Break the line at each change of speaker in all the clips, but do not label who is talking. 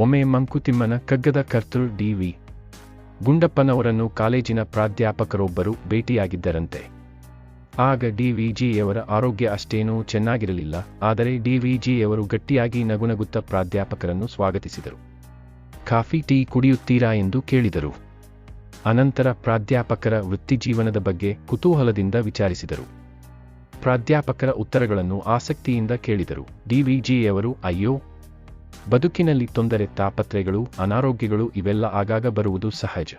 ಒಮ್ಮೆ ಮಂಕುತಿಮ್ಮನ ಕಗ್ಗದ ಕರ್ತೃ ಡಿ.ವಿ. ಗುಂಡಪ್ಪನವರನ್ನು ಕಾಲೇಜಿನ ಪ್ರಾಧ್ಯಾಪಕರೊಬ್ಬರು ಭೇಟಿಯಾಗಿದ್ದರಂತೆ. ಆಗ ಡಿ.ವಿ.ಜಿಯವರ ಆರೋಗ್ಯ ಅಷ್ಟೇನೂ ಚೆನ್ನಾಗಿರಲಿಲ್ಲ. ಆದರೆ ಡಿ.ವಿ.ಜಿಯವರು ಗಟ್ಟಿಯಾಗಿ ನಗುನಗುತ್ತಾ ಪ್ರಾಧ್ಯಾಪಕರನ್ನು ಸ್ವಾಗತಿಸಿದರು. ಕಾಫಿ ಟೀ ಕುಡಿಯುತ್ತೀರಾ ಎಂದು ಕೇಳಿದರು. ಅನಂತರ ಪ್ರಾಧ್ಯಾಪಕರ ವೃತ್ತಿಜೀವನದ ಬಗ್ಗೆ ಕುತೂಹಲದಿಂದ ವಿಚಾರಿಸಿದರು. ಪ್ರಾಧ್ಯಾಪಕರ ಉತ್ತರಗಳನ್ನು ಆಸಕ್ತಿಯಿಂದ ಕೇಳಿದರು. ಡಿ.ವಿ.ಜಿಯವರು ಅಯ್ಯೋ, ಬದುಕಿನಲ್ಲಿ ತೊಂದರೆ, ತಾಪತ್ರೆಗಳು, ಅನಾರೋಗ್ಯಗಳು ಇವೆಲ್ಲ ಆಗಾಗ ಬರುವುದು ಸಹಜ.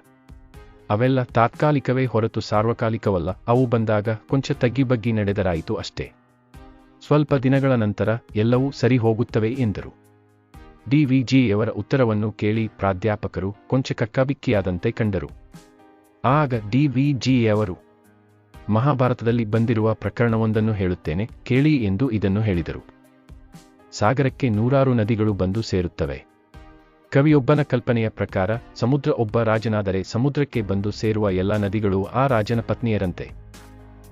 ಅವೆಲ್ಲ ತಾತ್ಕಾಲಿಕವೇ ಹೊರತು ಸಾರ್ವಕಾಲಿಕವಲ್ಲ. ಅವು ಬಂದಾಗ ಕೊಂಚ ತಗ್ಗಿಬಗ್ಗಿ ನಡೆದರಾಯಿತು ಅಷ್ಟೇ. ಸ್ವಲ್ಪ ದಿನಗಳ ನಂತರ ಎಲ್ಲವೂ ಸರಿ ಹೋಗುತ್ತವೆ ಎಂದರು. ಡಿ.ವಿ.ಜಿಯವರ ಉತ್ತರವನ್ನು ಕೇಳಿ ಪ್ರಾಧ್ಯಾಪಕರು ಕೊಂಚ ಕಕ್ಕಾಬಿಕ್ಕಿಯಾದಂತೆ ಕಂಡರು. ಆಗ ಡಿ.ವಿ.ಜಿಯವರು ಮಹಾಭಾರತದಲ್ಲಿ ಬಂದಿರುವ ಪ್ರಕರಣವೊಂದನ್ನು ಹೇಳುತ್ತೇನೆ ಕೇಳಿ ಎಂದು ಇದನ್ನು ಹೇಳಿದರು. ಸಾಗರಕ್ಕೆ ನೂರಾರು ನದಿಗಳು ಬಂದು ಸೇರುತ್ತವೆ. ಕವಿಯೊಬ್ಬನ ಕಲ್ಪನೆಯ ಪ್ರಕಾರ ಸಮುದ್ರ ಒಬ್ಬ ರಾಜನಾದರೆ ಸಮುದ್ರಕ್ಕೆ ಬಂದು ಸೇರುವ ಎಲ್ಲ ನದಿಗಳು ಆ ರಾಜನ ಪತ್ನಿಯರಂತೆ.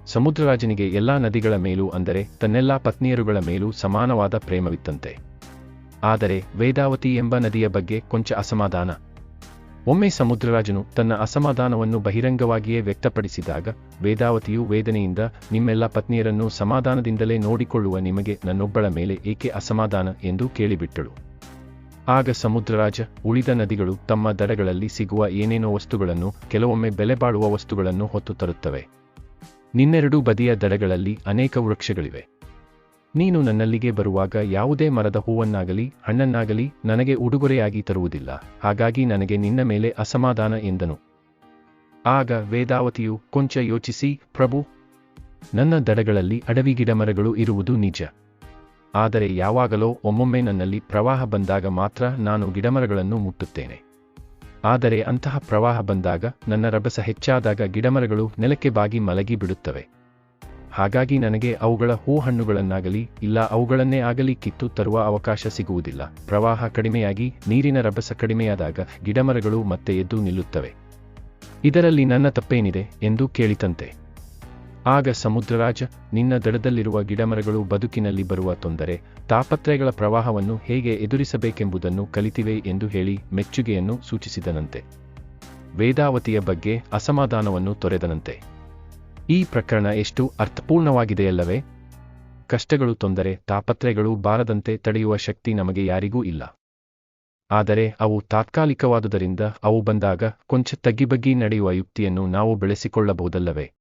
ಸಮುದ್ರರಾಜನಿಗೆ ಎಲ್ಲಾ ನದಿಗಳ ಮೇಲೂ, ಅಂದರೆ ತನ್ನೆಲ್ಲಾ ಪತ್ನಿಯರುಗಳ ಮೇಲೂ ಸಮಾನವಾದ ಪ್ರೇಮವಿತ್ತಂತೆ. ಆದರೆ ವೇದಾವತಿ ಎಂಬ ನದಿಯ ಬಗ್ಗೆ ಕೊಂಚ ಅಸಮಾಧಾನ. ಒಮ್ಮೆ ಸಮುದ್ರರಾಜನು ತನ್ನ ಅಸಮಾಧಾನವನ್ನು ಬಹಿರಂಗವಾಗಿಯೇ ವ್ಯಕ್ತಪಡಿಸಿದಾಗ ವೇದಾವತಿಯು ವೇದನೆಯಿಂದ, ನಿಮ್ಮೆಲ್ಲ ಪತ್ನಿಯರನ್ನು ಸಮಾಧಾನದಿಂದಲೇ ನೋಡಿಕೊಳ್ಳುವ ನಿಮಗೆ ನನ್ನೊಬ್ಬಳ ಮೇಲೆ ಏಕೆ ಅಸಮಾಧಾನ ಎಂದು ಕೇಳಿಬಿಟ್ಟಳು. ಆಗ ಸಮುದ್ರರಾಜ, ಉಳಿದ ನದಿಗಳು ತಮ್ಮ ದಡಗಳಲ್ಲಿ ಸಿಗುವ ಏನೇನೋ ವಸ್ತುಗಳನ್ನು, ಕೆಲವೊಮ್ಮೆ ಬೆಲೆ ಬಾಳುವ ವಸ್ತುಗಳನ್ನು ಹೊತ್ತು ತರುತ್ತವೆ. ನಿನ್ನೆರಡೂ ಬದಿಯ ದಡಗಳಲ್ಲಿ ಅನೇಕ ವೃಕ್ಷಗಳಿವೆ. ನೀನು ನನ್ನಲ್ಲಿಗೆ ಬರುವಾಗ ಯಾವುದೇ ಮರದ ಹೂವನ್ನಾಗಲಿ ಹಣ್ಣನ್ನಾಗಲಿ ನನಗೆ ಉಡುಗೊರೆಯಾಗಿ ತರುವುದಿಲ್ಲ. ಹಾಗಾಗಿ ನನಗೆ ನಿನ್ನ ಮೇಲೆ ಅಸಮಾಧಾನ ಎಂದನು. ಆಗ ವೇದಾವತಿಯು ಕೊಂಚ ಯೋಚಿಸಿ, ಪ್ರಭು, ನನ್ನ ದಡಗಳಲ್ಲಿ ಅಡವಿ ಗಿಡಮರಗಳು ಇರುವುದು ನಿಜ. ಆದರೆ ಯಾವಾಗಲೋ ಒಮ್ಮೊಮ್ಮೆ ನನ್ನಲ್ಲಿ ಪ್ರವಾಹ ಬಂದಾಗ ಮಾತ್ರ ನಾನು ಗಿಡಮರಗಳನ್ನು ಮುಟ್ಟುತ್ತೇನೆ. ಆದರೆ ಅಂತಹ ಪ್ರವಾಹ ಬಂದಾಗ, ನನ್ನ ರಭಸ ಹೆಚ್ಚಾದಾಗ ಗಿಡಮರಗಳು ನೆಲಕ್ಕೆ ಬಾಗಿ ಮಲಗಿ ಬಿಡುತ್ತವೆ. ಹಾಗಾಗಿ ನನಗೆ ಅವುಗಳ ಹೂ ಹಣ್ಣುಗಳನ್ನಾಗಲಿ ಇಲ್ಲ ಅವುಗಳನ್ನೇ ಆಗಲಿ ಕಿತ್ತು ತರುವ ಅವಕಾಶ ಸಿಗುವುದಿಲ್ಲ. ಪ್ರವಾಹ ಕಡಿಮೆಯಾಗಿ ನೀರಿನ ರಭಸ ಕಡಿಮೆಯಾದಾಗ ಗಿಡಮರಗಳು ಮತ್ತೆ ಎದ್ದು ನಿಲ್ಲುತ್ತವೆ. ಇದರಲ್ಲಿ ನನ್ನ ತಪ್ಪೇನಿದೆ ಎಂದು ಕೇಳಿತಂತೆ. ಆಗ ಸಮುದ್ರರಾಜ, ನಿನ್ನ ದಡದಲ್ಲಿರುವ ಗಿಡಮರಗಳು ಬದುಕಿನಲ್ಲಿ ಬರುವ ತೊಂದರೆ, ತಾಪತ್ರಯಗಳ ಪ್ರವಾಹವನ್ನು ಹೇಗೆ ಎದುರಿಸಬೇಕೆಂಬುದನ್ನು ಕಲಿತಿವೆ ಎಂದು ಹೇಳಿ ಮೆಚ್ಚುಗೆಯನ್ನು ಸೂಚಿಸಿದನಂತೆ. ವೇದಾವತಿಯ ಬಗ್ಗೆ ಅಸಮಾಧಾನವನ್ನು ತೊರೆದನಂತೆ. ಈ ಪ್ರಕರಣ ಎಷ್ಟು ಅರ್ಥಪೂರ್ಣವಾಗಿದೆಯಲ್ಲವೇ? ಕಷ್ಟಗಳು, ತೊಂದರೆ, ತಾಪತ್ರಯಗಳು ಬಾರದಂತೆ ತಡೆಯುವ ಶಕ್ತಿ ನಮಗೆ ಯಾರಿಗೂ ಇಲ್ಲ. ಆದರೆ ಅವು ತಾತ್ಕಾಲಿಕವಾದುದರಿಂದ ಅವು ಬಂದಾಗ ಕೊಂಚ ತಗ್ಗಿಬಗ್ಗಿ ನಡೆಯುವ ಯುಕ್ತಿಯನ್ನು ನಾವು ಬೆಳೆಸಿಕೊಳ್ಳಬಹುದಲ್ಲವೇ?